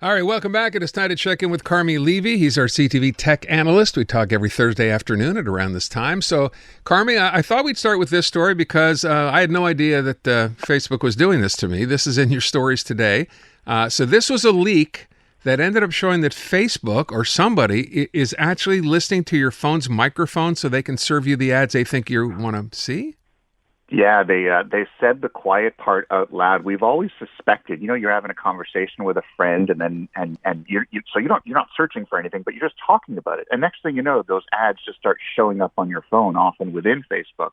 All right, welcome back. It is time to check in with Carmi Levy. He's our CTV tech analyst. We talk every Thursday afternoon at around this time. So, Carmi, I thought we'd start with this story because I had no idea that Facebook was doing this to me. This is in your stories today. So this was a leak that ended up showing that Facebook or somebody is actually listening to your phone's microphone so they can serve you the ads they think you want to see? Yeah, they said the quiet part out loud. We've always suspected. You're having a conversation with a friend, and you're not searching for anything, but you're just talking about it. And next thing you know, those ads just start showing up on your phone, often within Facebook.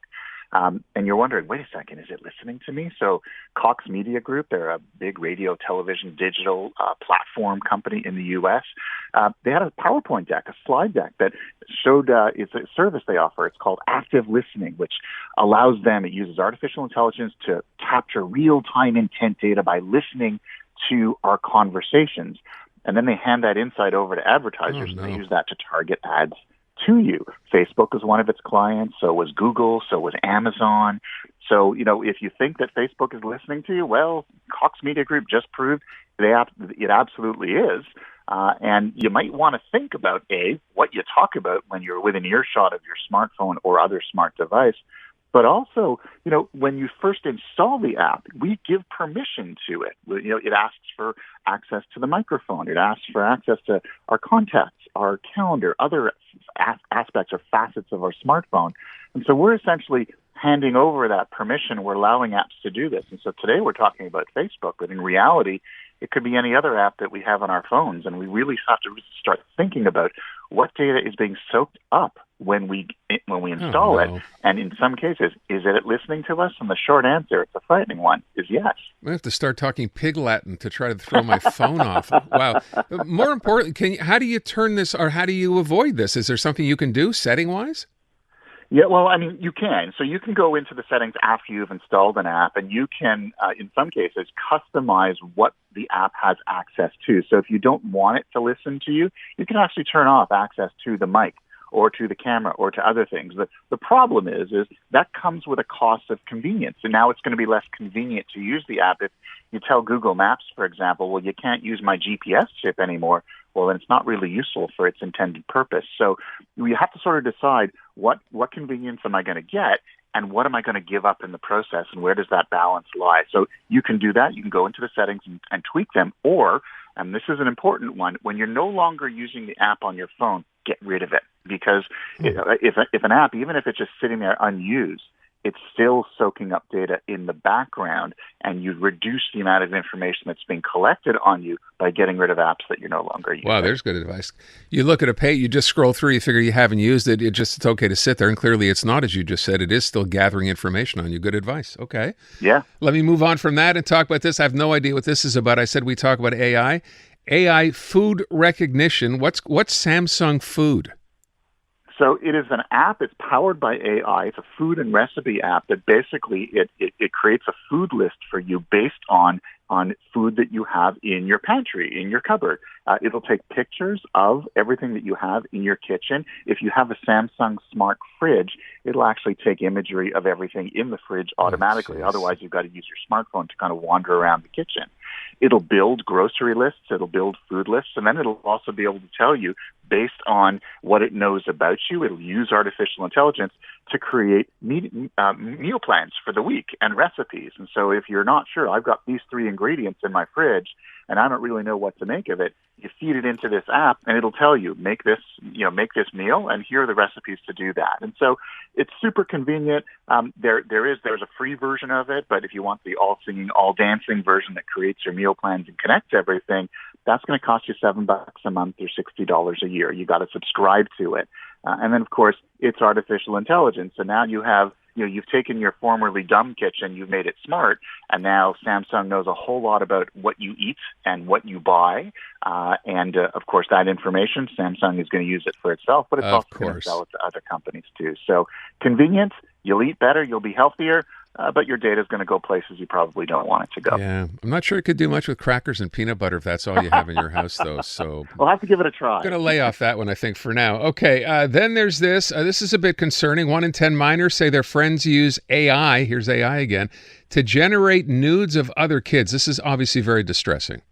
And you're wondering, wait a second, is it listening to me? So Cox Media Group, they're a big radio, television, digital platform company in the U.S. They had a PowerPoint deck, a slide deck that showed it's a service they offer. It's called Active Listening, which allows them, it uses artificial intelligence to capture real-time intent data by listening to our conversations. And then they hand that insight over to advertisers, and they use that to target ads to you. Facebook is one of its clients, so was Google, so was Amazon. So, if you think that Facebook is listening to you, well, Cox Media Group just proved it absolutely is. And you might want to think about, what you talk about when you're within earshot of your smartphone or other smart device. But also, when you first install the app, we give permission to it. It asks for access to the microphone. It asks for access to our contacts, our calendar, other aspects or facets of our smartphone. And so we're essentially handing over that permission. We're allowing apps to do this. And so today we're talking about Facebook, but in reality, it could be any other app that we have on our phones. And we really have to start thinking about what data is being soaked up when we install it. And in some cases, is it listening to us? And the short answer, it's a frightening one, is yes. I have to start talking Pig Latin to try to throw my phone off. Wow. More importantly, how do you turn this, or how do you avoid this? Is there something you can do setting-wise? Yeah, well, you can. So you can go into the settings after you've installed an app, and you can, in some cases, customize what the app has access to. So if you don't want it to listen to you, you can actually turn off access to the mic or to the camera or to other things. The problem is that comes with a cost of convenience. And now it's going to be less convenient to use the app. If you tell Google Maps, for example, well, you can't use my GPS chip anymore, well, then it's not really useful for its intended purpose. So you have to sort of decide what convenience am I going to get and what am I going to give up in the process, and where does that balance lie? So you can do that. You can go into the settings and tweak them, or, and this is an important one, when you're no longer using the app on your phone, get rid of it. Because if an app, even if it's just sitting there unused, it's still soaking up data in the background, and you reduce the amount of information that's being collected on you by getting rid of apps that you're no longer using. Wow, there's good advice. You look at a page, you just scroll through, you figure you haven't used it, it's okay to sit there, and clearly it's not, as you just said. It is still gathering information on you. Good advice. Okay. Yeah. Let me move on from that and talk about this. I have no idea what this is about. I said we talk about AI. AI food recognition. What's Samsung Food? So it is an app. It's powered by AI. It's a food and recipe app that basically it creates a food list for you based on food that you have in your pantry, in your cupboard. It'll take pictures of everything that you have in your kitchen. If you have a Samsung smart fridge, it'll actually take imagery of everything in the fridge automatically. Otherwise, you've got to use your smartphone to kind of wander around the kitchen. It'll build grocery lists. It'll build food lists. And then it'll also be able to tell you, based on what it knows about you, it'll use artificial intelligence to create meal plans for the week and recipes. And so if you're not sure, I've got these 3 ingredients in my fridge and I don't really know what to make of it, you feed it into this app and it'll tell you, make this meal, and here are the recipes to do that. And so it's super convenient. There's a free version of it, but if you want the all singing, all dancing version that creates your meal plans and connects everything, that's going to cost you $7 a month or $60 a year. You got to subscribe to it. And then, of course, it's artificial intelligence. So now you've taken your formerly dumb kitchen, you've made it smart, and now Samsung knows a whole lot about what you eat and what you buy. And of course, that information, Samsung is going to use it for itself, but it's also going to sell it to other companies too. So convenience, you'll eat better, you'll be healthier, but your data is going to go places you probably don't want it to go. Yeah, I'm not sure it could do much with crackers and peanut butter if that's all you have in your house, though. So we'll have to give it a try. I'm going to lay off that one, I think, for now. Okay, then there's this. This is a bit concerning. 1 in 10 minors say their friends use AI, here's AI again, to generate nudes of other kids. This is obviously very distressing.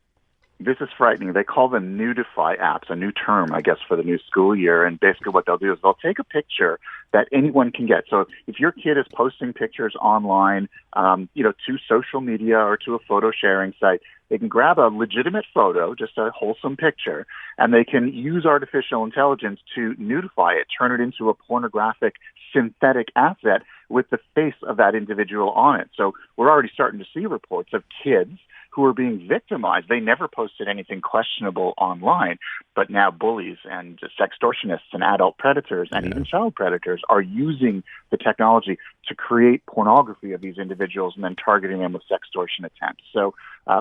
This is frightening. They call them nudify apps, a new term, I guess, for the new school year. And basically what they'll do is they'll take a picture that anyone can get. So if your kid is posting pictures online, to social media or to a photo sharing site, they can grab a legitimate photo, just a wholesome picture, and they can use artificial intelligence to nudify it, turn it into a pornographic synthetic asset with the face of that individual on it. So we're already starting to see reports of kids who are being victimized. They never posted anything questionable online, but now bullies and sextortionists and adult predators and even child predators are using the technology to create pornography of these individuals and then targeting them with sextortion attempts. So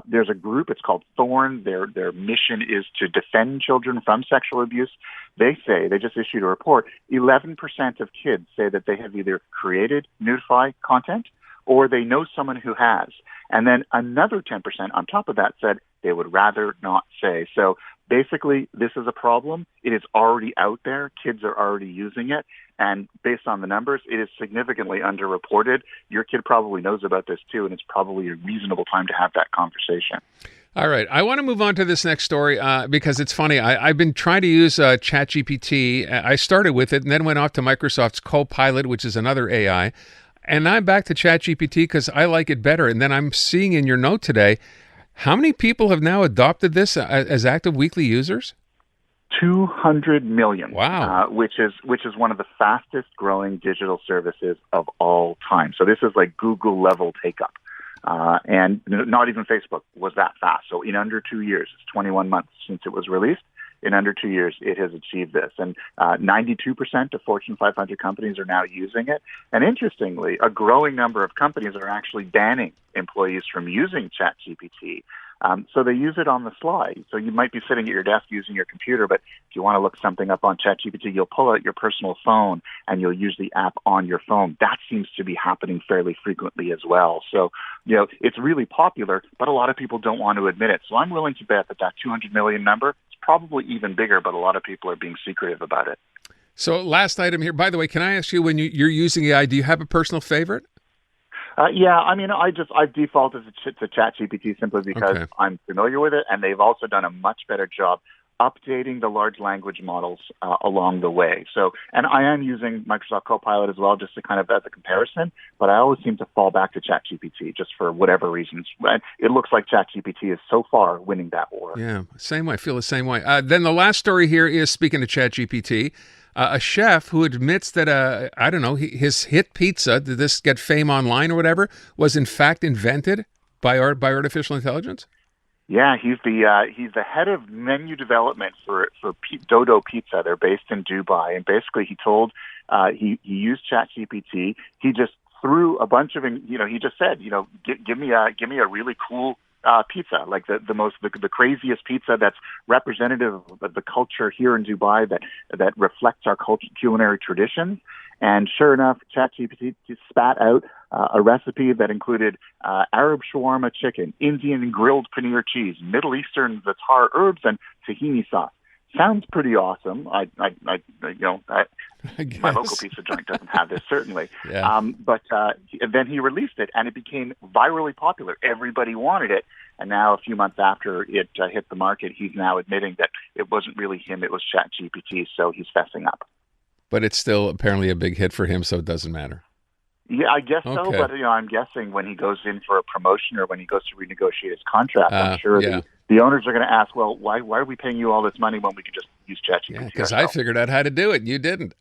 there's a group, it's called Thorn. Their mission is to defend children from sexual abuse. They just issued a report, 11% of kids say that they have either created nudify content or they know someone who has. And then another 10% on top of that said they would rather not say. So basically, this is a problem. It is already out there. Kids are already using it. And based on the numbers, it is significantly underreported. Your kid probably knows about this too, and it's probably a reasonable time to have that conversation. All right. I want to move on to this next story because it's funny. I've been trying to use ChatGPT. I started with it and then went off to Microsoft's Copilot, which is another AI. And I'm back to ChatGPT because I like it better. And then I'm seeing in your note today, how many people have now adopted this as active weekly users? 200 million. Wow. Which is one of the fastest growing digital services of all time. So this is like Google level take up. And not even Facebook was that fast. So in under 2 years, it's 21 months since it was released. In under 2 years, it has achieved this. And 92% of Fortune 500 companies are now using it. And interestingly, a growing number of companies are actually banning employees from using ChatGPT. So they use it on the slide. So you might be sitting at your desk using your computer, but if you want to look something up on ChatGPT, you'll pull out your personal phone and you'll use the app on your phone. That seems to be happening fairly frequently as well. So, it's really popular, but a lot of people don't want to admit it. So I'm willing to bet that 200 million number is probably even bigger, but a lot of people are being secretive about it. So last item here, by the way, can I ask you, when you're using AI, do you have a personal favorite? I've defaulted to ChatGPT simply because I'm familiar with it, and they've also done a much better job updating the large language models along the way. So, and I am using Microsoft Copilot as well, just to kind of as a comparison, but I always seem to fall back to ChatGPT just for whatever reasons. It looks like ChatGPT is so far winning that war. Yeah, same way. I feel the same way. Then the last story here is, speaking of ChatGPT, a chef who admits that, his hit pizza, did this get fame online or whatever, was in fact invented by artificial intelligence? Yeah, he's the head of menu development for Dodo Pizza. They're based in Dubai, and basically he told he used ChatGPT. He just threw a bunch of he just said give me a really cool pizza, like the craziest pizza that's representative of the culture here in Dubai, that reflects our culinary traditions. And sure enough, ChatGPT spat out a recipe that included Arab shawarma chicken, Indian grilled paneer cheese, Middle Eastern za'atar herbs, and tahini sauce. Sounds pretty awesome. My local pizza joint doesn't have this, certainly. Yeah. But then he released it, and it became virally popular. Everybody wanted it. And now, a few months after it hit the market, he's now admitting that it wasn't really him, it was ChatGPT, so he's fessing up. But it's still apparently a big hit for him, so it doesn't matter. Yeah, I guess so. But I'm guessing when he goes in for a promotion or when he goes to renegotiate his contract, I'm sure the owners are going to ask, well, why are we paying you all this money when we can just use ChatGPT? Yeah, because I figured out how to do it and you didn't.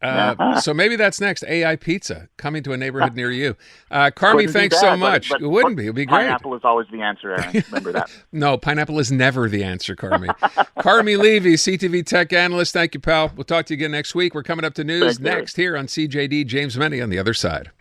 So maybe that's next. AI pizza coming to a neighborhood near you. Carmi, thanks so much. But it wouldn't be. It would be great. Pineapple is always the answer, Aaron. Remember that. No, pineapple is never the answer, Carmi. Carmi Levy, CTV tech analyst. Thank you, pal. We'll talk to you again next week. We're coming up to news next here on CJD. James Menny on the other side.